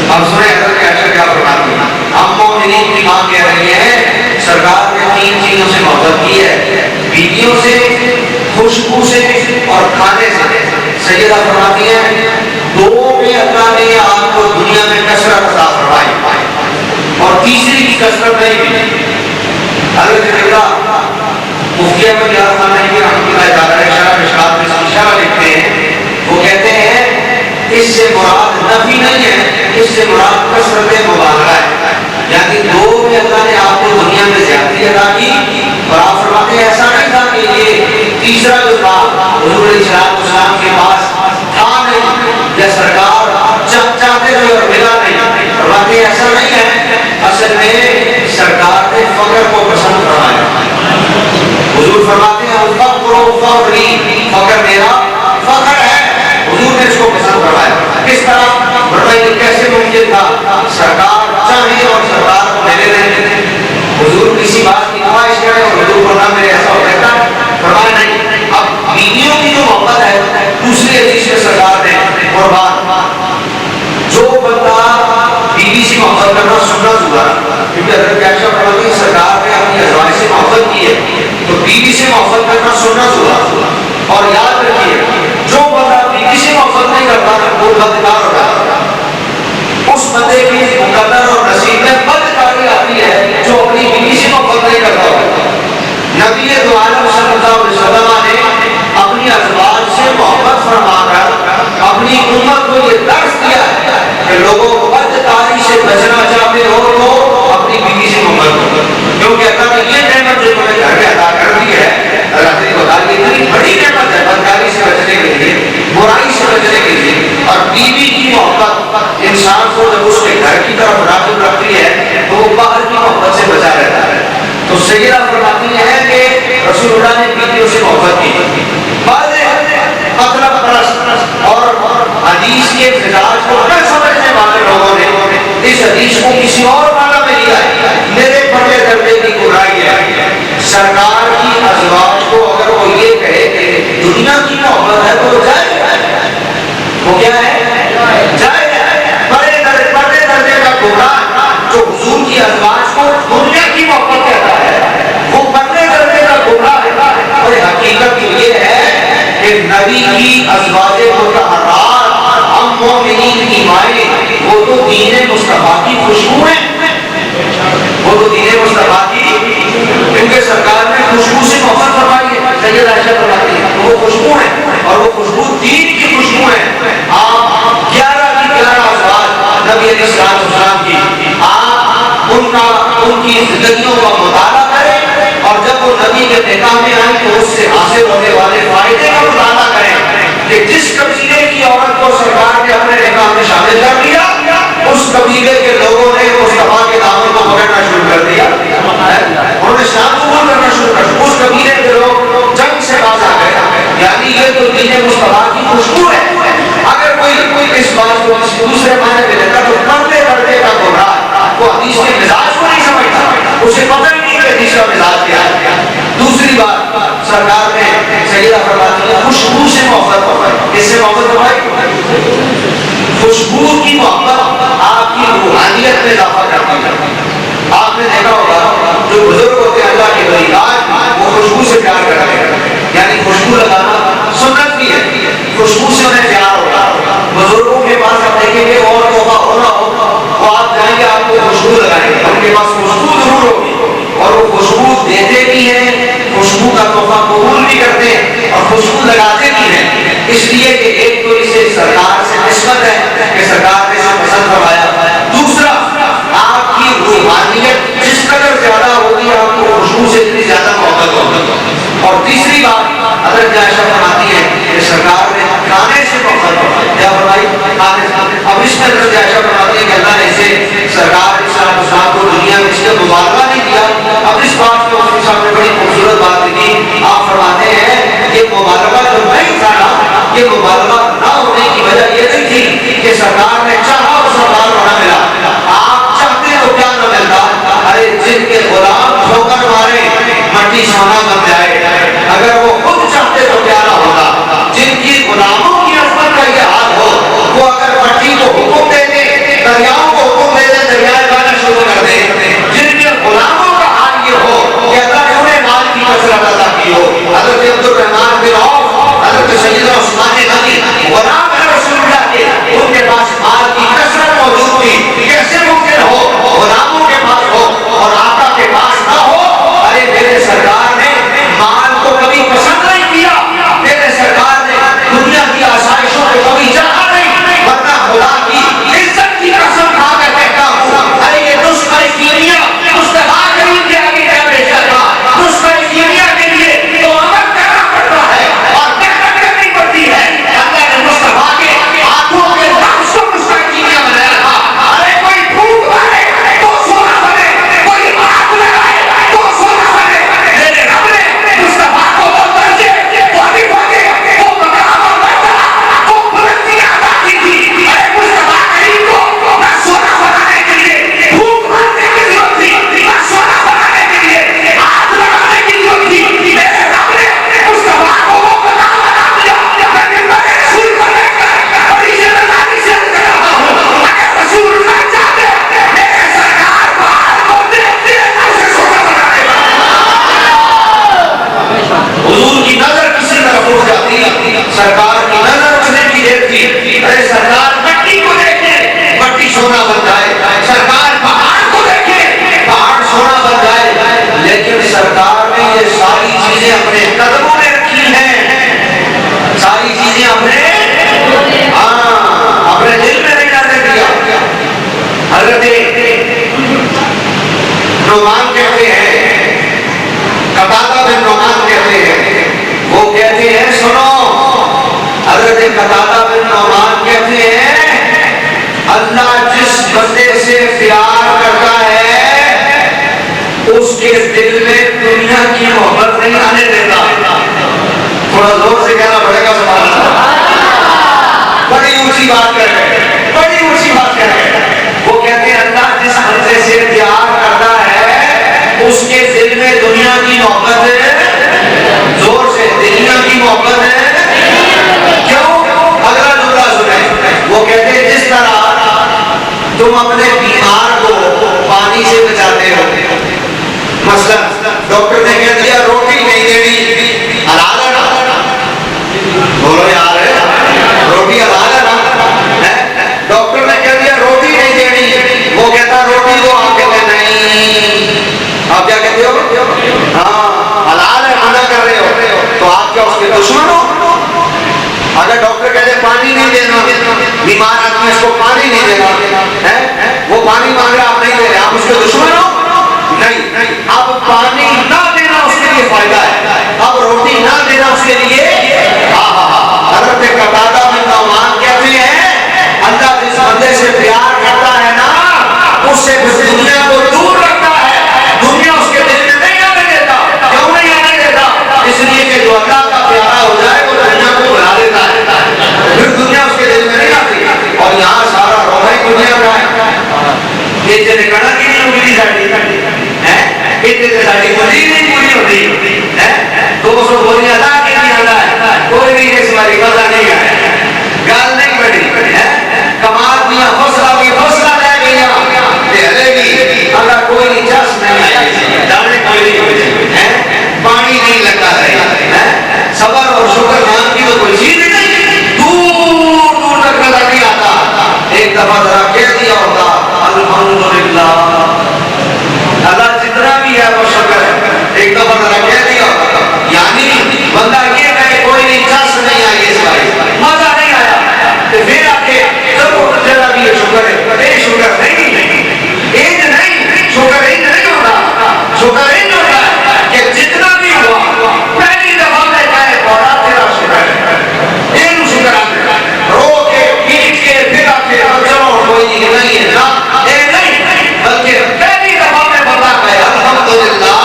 اب سنیں حضرت عائشہ کیا فرماتی ہیں. ہم مومنین کی ماں کہہ رہی ہیں سرکار نے 3 چیزوں سے محبت کی ہے بیویوں سے خوشبو سے اور کھانے سے. سیدہ فرماتی ہیں 2 میں اللہ نے آپ کو دنیا میں کثرت عطا فرمائی اور تیسری کی کثرت نہیں ملی. حضرت اللہ مفتی احمد یار خان نحوی رحمۃ اللہ تعالی علیہ شرح مشکات میں اشارہ لکھتے ہیں. وہ کہتے ہیں اس سے مراد نفی نہیں ہے اس سے مراد کثرت مبالغہ ہے. یعنی 2 میں اللہ نے آپ کو دنیا میں پیدا کی. اور آپ فرماتے ہیں ایسا نہیں تھا کہ یہ تیسرا جو تھا حضور علیہ السلام کے پاس تھا نہیں یا سرکار چاہتے تھے اور ملا نہیں. فرماتے ہیں ایسا نہیں ہے, اصل میں سرکار نے فقر کو پسند فرمایا. حضور فرماتے ہیں الفقر فقری, فقر میرا فخر ہے, حضور نے اس کو پسند فرمایا. کس طرح فرمائیے کیسے ممکن تھا سرکار چاہے اور سرکار کو میرے رہے, حضور کسی بات کی خواہش کرے اور حضور کو نہ میرے ایسا ہو رہتا فرمایا نہیں. اب بیویوں کی جو محبت ہے دوسری حدیث میں سرکار نے قربان, جو بندہ بیوی سے محبت کرنا سننا ہوگا, کیونکہ حضرت عائشہ فرماتی ہے سرکار نے اپنی ازواج سے محبت کی ہے تو بیوی سے محبت کرنا سننا ہوگا. اور یاد رکھیے جو بندہ بیوی سے محبت نہیں کرتا وہ بدکار ہوتا ہے. اس بندے کی مقدر اور نصیب میں بدکاری آتی ہے جو اپنی بیوی سے محبت نہیں کرتا ہوتا. نبی دو عالم صلی اللہ علیہ وسلم نے اپنی ازواج سے محبت فرما کر اپنی امت کو یہ درس دیا ہے کہ لوگوں کو بدکاری سے بچنا چاہتے ہو تو اپنی بیوی سے محبت کرو, کیونکہ اللہ نے یہ نعمت جو تمہیں گھر میں عطا کر دی ہے, اللہ نے بتا دی اتنی بڑی نعمت ہے بدکاری سے بچنے کے لیے, برائی سے بچنے کے لیے. اور بیوی کی محبت انسان کو جب اس کے گھر کی طرف راغب رکھتی ہے تو وہ باہر کی محبت سے بچا رہتا ہے. تو سیدہ فرماتی ہے کہ رسول اللہ نے بیویوں سے محبت کی. مطلب پرست اور حدیث کے مزاج کو نہ سمجھنے والے لوگوں نے اس حدیث کو کسی اور معنی میں لیا ہے. میرے بڑے درجے کی برائی ہے سرکار کی ازواج کو اگر وہ یہ کہے کہ دنیا کی محبت ہے تو جائے, وہ کیا ہے جائے. بڑے درجے کا گمراہ جو حضور کی ازواج کو دنیا کی محبت کہتا ہے وہ بڑے درجے کا گمراہ ہے. اور حقیقت یہ ہے کہ نبی کی ازواج مطہرات ہم مومنین کی مائیں وہ تو دین مصطفیٰ کی خوشبو ہیں, وہ تو دین مصطفیٰ کی, کیونکہ سرکار نے خوشبو سے محبت فرمائی ہے. سیدہ عائشہ فرماتی ہے وہ خوشبو ہے اور وہ خوشبو دین کی خوشبو ہے. آپ 11 کی 11 ازواج نبی علیہ السلام کی, آپ ان کی زندگیوں کا مطالعہ کریں اور جب وہ نبی کے نکاح میں آئیں تو اس سے حاصل ہونے والے فائدے کا مطالعہ کریں کہ جس قبیلے کی عورت کو سرکار نے اپنے نکاح میں شامل کر لیا اس قبیلے کے لوگوں نے مصطفیٰ کے دامن کو پکڑنا شروع کر دیا, انہوں نے اسلام قبول کرنا شروع کر دیا. اس قبیلے کے لوگ جنگ سے باز آ گئے, یعنی یہ تو دین مصطفیٰ کی خوشبو ہے. اگر کوئی اس بات کو دوسرے معنی میں لیتا تو پردے پردے کا گمراہ وہ حدیث کے مزاج کو نہیں سمجھتا, اسے پتہ ہی نہیں کہ حدیث کا مزاج کیا ہے. دوسری بات سرکار نے سیدہ فرماتی ہے خوشبو سے محبت فرمائی. کس سے محبت فرمائی؟ خوشبو کی محبت آپ کی روحانیت میں اضافہ کرتی ہے. آپ نے دیکھا ہوگا جو بزرگ ہوتے ہیں اللہ کے ولی آج وہ خوشبو سے پیار کرتے ہیں, یعنی خوشبو لگانا سنت بھی ہے, خوشبو سے انہیں پیار ہوگا. بزرگوں کے پاس آپ دیکھیں گے اور تحفہ ہونا ہو تو آپ جائیں گے آپ کو خوشبو لگائیں گے, ان کے پاس خوشبو ضرور ہوگی اور وہ خوشبو دیتے بھی ہیں, خوشبو کا تحفہ قبول بھی کرتے ہیں اور خوشبو لگاتے بھی ہیں. اس لیے کہ ایک تو اسے سرکار سے نسبت ہے کہ سرکار نے اسے پسند فرمایا, دوسرا آپ کی روحانیت جس قدر زیادہ ہوگی آپ کو خوشبو سے اتنی زیادہ محبت ہوگی. اور تیسری بات حضرت عائشہ فرماتی ہے کہ سرکار نے کھانے سے محبت فرمائی. کیا فرمائی؟ کھانے سے. اب اس میں حضرت عائشہ فرماتی ہے کہ اللہ نے اسے سرکار اسلام کو دنیا میں اس کا مبارکہ نہیں دیا. اب اس بات کو اس کے سامنے بڑی خوبصورت بات لکھی. آپ فرماتے ہیں کہ مبارکہ جو نہیں تھا, یہ مبارکہ نہ ہونے کی وجہ یہ نہیں تھی کہ سرکار نے چاہا اور سرکار قتادہ بن نعمان کہتے ہیں اللہ جس بندے سے پیار کرتا ہے اس کے دل میں دنیا کی محبت نہیں آنے دیتا. تھوڑا زور سے کہنا پڑے گا سبحان اللہ. بڑی اونچی بات کر رہے ہیں, بڑی اونچی بات کر رہے ہیں. وہ کہتے ہیں اللہ جس بندے سے پیار کرتا ہے اس کے دل میں دنیا کی محبت ہے. زور سے, دنیا کی محبت ہے. کیوں؟ اگلا جملہ سنیں. وہ کہتے ہیں جس طرح تم اپنے بیمار کو پانی سے بچاتے ہو, مثلا ڈاکٹر نے کہہ دیا روٹی نہیں دینی, حلال ہے نا, بولو یار روٹی حلال ہے نا. ڈاکٹر نے کہہ دیا روٹی نہیں دینی, وہ کہتا روٹی دو, آپ کہتے نہیں. آپ کیا کہتے ہو؟ ہاں حلال ہے, منع کر رہے ہو, تو آپ کیا اس کے دشمن ہو؟ اگر ڈاکٹر کہتے پانی نہیں دینا, بیمار آدمی اس کو پانی نہیں دینا, وہ پانی مانگ رہا آپ نہیں دے رہے, آپ اس کے دشمن ہو؟ نہیں. اب پانی نہ دینا اس کے لیے فائدہ ہے, اب روٹی نہ دینا اس کے لیے. حضرت قتادہ بن نعمان کہتے ہیں اللہ جس بندے سے پیار کرتا ہے نا اس سے دنیا کو دور رکھتا ہے, دنیا اس کے دل میں نہیں آنے دیتا. کیوں نہیں آنے دیتا؟ اس لیے کہ جو اللہ کا پیارا ہو جائے وہ دنیا کو بلا لیتا ہے, پھر دنیا اس کے دل میں نہیں آتی. اور یہاں سارا رونا ہی دنیا کا ہے. یہ جنے کڑا کی نہیں ہوگی ساڑی ہے, اتنے ساڑی مزید نہیں پوری ہوتی ہے, 200 بولی ادا کی نہیں آتا ہے, کوئی نہیں اس باری مزہ نہیں آیا, گال نہیں بڑی ہے, کمال دیا حوصلہ بھی حوصلہ لے گیا ہلے گی, اگر کوئی نہیں جس نہیں آئی دانے کوئی نہیں ہوئی ہے, پانی نہیں لگتا ہے, صبر اور شکر نام کی تو کوئی چیز نہیں, دور دور تک نظر نہیں آتا. ایک دفعہ ذرا کہہ دیا ہوتا الحمدللہ, اللہ جتنا بھی ہے وہ شکر ہے, ایک دفعہ ذرا کہہ دیا ہوتا. یعنی بندہ یہ کہے کوئی نہیں جس نہیں آئی اس بار مزہ نہیں آیا, تو پھر آ کے ضرور ذرا بھی یہ شکر ہے, اے شکر نہیں, ایج نہیں, شکر ایج نہیں ہوتا, شکر ایج ہوتا ہے کہ جتنا بھی ہوا پہلی دفعہ میں کہے بڑا تیرا شکر ہے, یہ شکر آتے رو کے پیٹ کے پھر آ کے چلو کوئی نہیں ہے نا, اے نہیں, بلکہ پہلی دفعہ میں بتا گئے الحمدللہ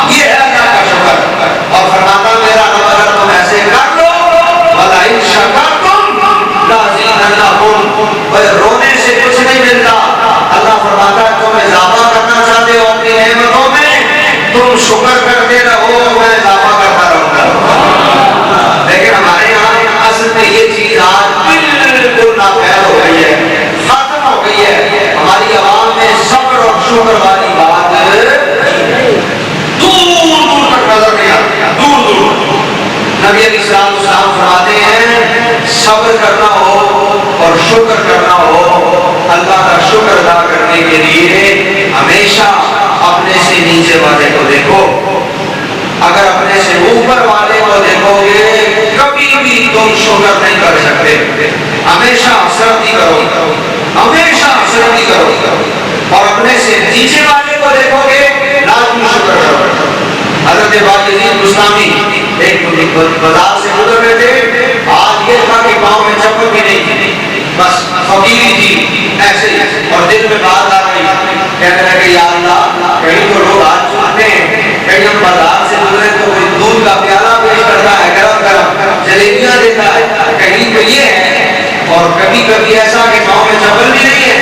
یہ ہے اللہ کا شکر. اور فرماتا میرا رب اگر تم ایسے کر لو وَلَئِن شَكَرْتُمْ لَأَزِيدَنَّكُمْ, رونے سے کچھ نہیں ملتا. اللہ فرماتا ہے تم اضافہ کرنا چاہتے ہو اپنی نعمتوں میں, تم شکر کرتے رہو, میں اضافہ کرتا رہوں گا. لیکن ہمارے یہاں اصل میں یہ چیز آج بالکل ناپید ہو گئی ہے, ختم ہو گئی ہے. ہماری عوام میں صبر اور شکر والی بات دور دور تک نظر نہیں آتی, دور دور. نبی علیہ السلام فرماتے ہیں صبر کرنا ہو اور شکر کرنا ہو, اللہ کا شکر ادا کرنے کے لیے ہمیشہ اپنے سے نیچے والے کو دیکھو, اگر اپنے سے اوپر والے کو دیکھو گے کبھی بھی تم شکر نہیں کر سکتے. ہمیشہ حسرت ہی کرو, ہمیشہ حسرت ہی کرو, اور اپنے سے نیچے والے کو دیکھو گے لازمی شکر کرو. حضرت باقی بستامی ایک بازار سے گزر رہے تھے, آج یہ تھا کہ پاؤں میں چپل بھی نہیں تھی, بس فقیری تھی ایسے ہی, اور دل میں بات آ رہی, کہنے لگے یا اللہ کہیں تو لوگ ہاتھ چومتے ہیں, کہیں ہم بازار سے گزرے تو کوئی دودھ کا پیالہ پیش کرتا ہے گرم گرم, جلیبیاں دیتا ہے, کہیں تو یہ ہے, اور کبھی کبھی ایسا کہ پاؤں میں چپل بھی نہیں ہے.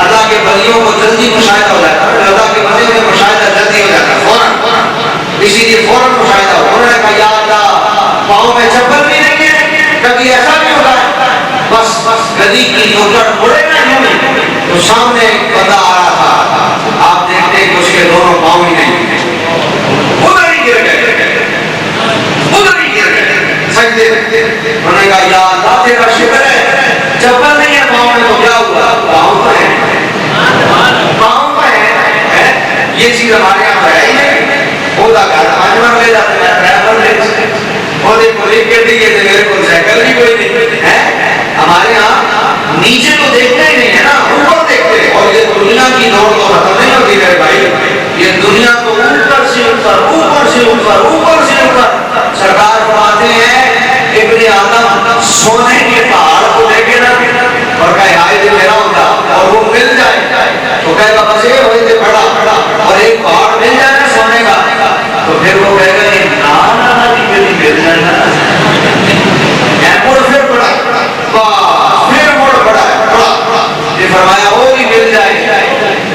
اللہ کے ولیوں کو جلدی مشاہدہ ہو جاتا ہے, اللہ کے ولی میں مشاہدہ جلدی ہو جاتا ہے فوراً, اسی لیے فوراً مشاہدہ ہو. انہوں نے کہا یا اللہ پاؤں میں چپل بھی نہیں ہے, کبھی ایسا بھی ہوتا ہے, بس گلی کی نوکر مڑے نہ تو سامنے ایک بندہ آ رہا تھا, آپ دیکھتے کہ اس کے دونوں پاؤں ہی نہیں, ادھر ہی گر گئے, ادھر ہی گر گئے سجدے. انہوں نے کہا یا اللہ تیرا شکر ہے چپل نہیں ہے پاؤں میں, تو کیا ہوا, پاؤں تو ہے, پاؤں تو ہے. یہ چیز ہمارے یہاں ہے ہی نہیں. خدا کا آجمن لے جاتے ہیں, ڈرائیور لے جاتے ہیں, اور ایک ملک کے دیئے تھے میرے کو سائیکل بھی کوئی نہیں ہے. ہمارے یہاں نیچے تو دیکھتے ہی نہیں ہے نا, اوپر دیکھتے ہیں. اور یہ دنیا کی دوڑ تو ختم نہیں ہوتی میرے بھائی, یہ دنیا تو اوپر سے اوپر, اوپر سے اوپر, اوپر سے اوپر. سرکار فرماتے ہیں ابن آدم سونے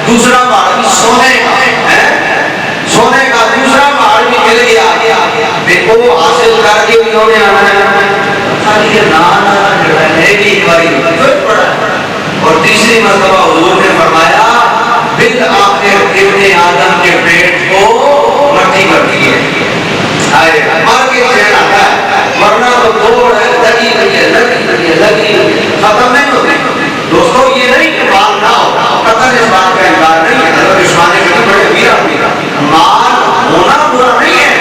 دوسرا پہاڑ بھی سونے کا ہے، سونے کا دوسرا پہاڑ بھی مل گیا، وہ حاصل کر کے انہوں نے آنا ہے ایک باری پڑا۔ اور تیسری مرتبہ حضور نے فرمایا بالآخر ابن آدم کے پیٹ کو مٹی کر دی ہے، مر کے چین آتا ہے، ورنہ تو دوڑ ہے، لگی لگی ختم نہیں ہوتی۔ دوستو یہ نہیں کہ مال نہ ہو، قطر اس بات کا انکار نہیں ہے، حضرت عثمان غنی بڑے امیر آدمی تھا، مال ہونا برا نہیں ہے،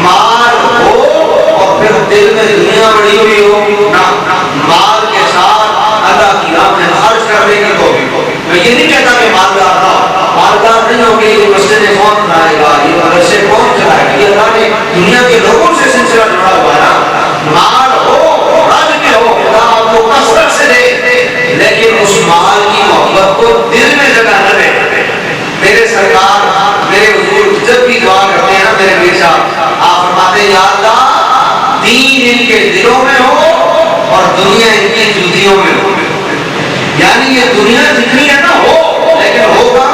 مال ہو اور پھر دل میں دنیا بڑی ہوئی ہو نہ، مال کے ساتھ اللہ کی راہ میں خرچ کرنے کی توفیق ہو۔ میں یہ نہیں کہتا کہ مالدار نہ ہو، مالدار نہیں ہوگی یہ مسجد کون بنائے گا، یہ مدرسے کون چلائے گا، یہ اللہ نے دنیا کے لوگوں سے سلسلہ جڑا ہوا ہے نا۔ مال ہو رج کے ہو، خدا آپ کو کثرت سے دے، لیکن اس مال کی محبت کو دل میں جگہ نہ دے۔ میرے سرکار میرے حضور جب بھی دعا کرتے ہیں نا میرے پیر صاحب، آپ فرماتے ہیں یا اللہ دین ان کے دلوں میں ہو اور دنیا ان کی جوتیوں میں ہو، یعنی یہ دنیا جتنی ہے نا ہو، لیکن ہوگا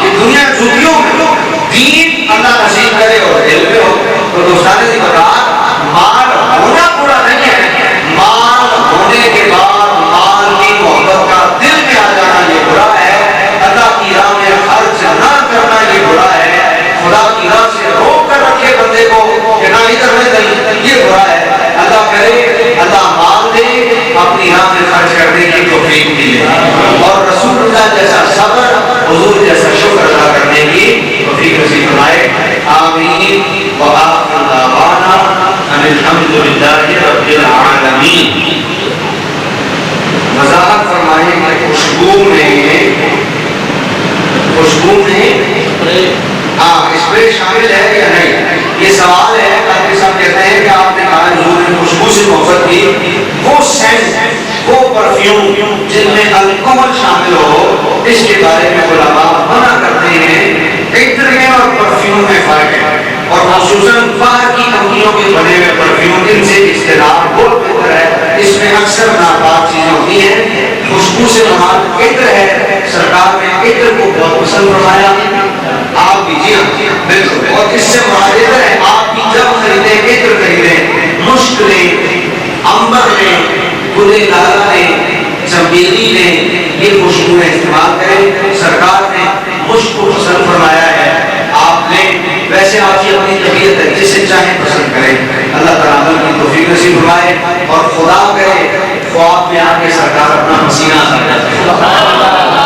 یہ دنیا جوتیوں میں، دین اللہ نصیب کرے اور دل میں ہو۔ تو دوستان کی بات، مال ہونا برا نہیں ہے، مال ہونے کے بعد مال کی محبت کا دل میں آ جانا یہ برا ہے، اللہ کی راہ میں خرچ نہ کرنا یہ برا ہے، خدا کی راہ سے روک کر رکھے بندے کو کہ نہ ادھر میں نہیں، یہ برا ہے۔ اللہ کرے اللہ مال دے، اپنی راہ میں خرچ کرنے کی توفیق ملے، اور رسول اللہ جیسا صبر، حضور جیسا شکر ادا کرنے کی توفیق نصیب فرمائے، آمین۔ وآخر دعوانا ان الحمدللہ رب العالمین۔ وضاحت فرمائیں کہ خوشبو میں اسپرے شامل ہے یا نہیں، یہ سوال ہے۔ قادری صاحب کہتے ہیں کہ آپ نے کہا حضور نے خوشبو سے محبت کی، وہ سینٹ وہ پرفیوم جن میں الکحل شامل ہو، اس کے بارے میں علماء منع کرتے ہیں۔ عطر میں اور پرفیوم میں فرق ہے، اور خصوصاً باہر کی کمپنیوں کے بنے ہوئے پرفیوم ان سے اجتناب بہت بہتر ہے، اس میں اکثر ناپاک چیزیں ہوتی ہیں۔ خوشبو سے مراد عطر ہے، سرکار نے عطر کو بہت پسند فرمایا، آپ بھی جی ہاں بالکل، اور اس سے مراد عطر ہے، آپ بھی جب خریدیں عطر خریدیں، مشک لیں، عنبر لیں، گل لالا لیں، چمیلی لیں، یہ خوشبوئیں استعمال کریں۔ سرکار نے مشک کو پسند فرمایا ہے، آپ لیں، ویسے آپ کی اپنی طبیعت ہے، جسے چاہیں پسند کریں۔ اللہ تعالیٰ کی توفیق نصیب فرمائے، اور خدا کرے خواب میں آ کے سرکار اپنا پسینہ آ جائے۔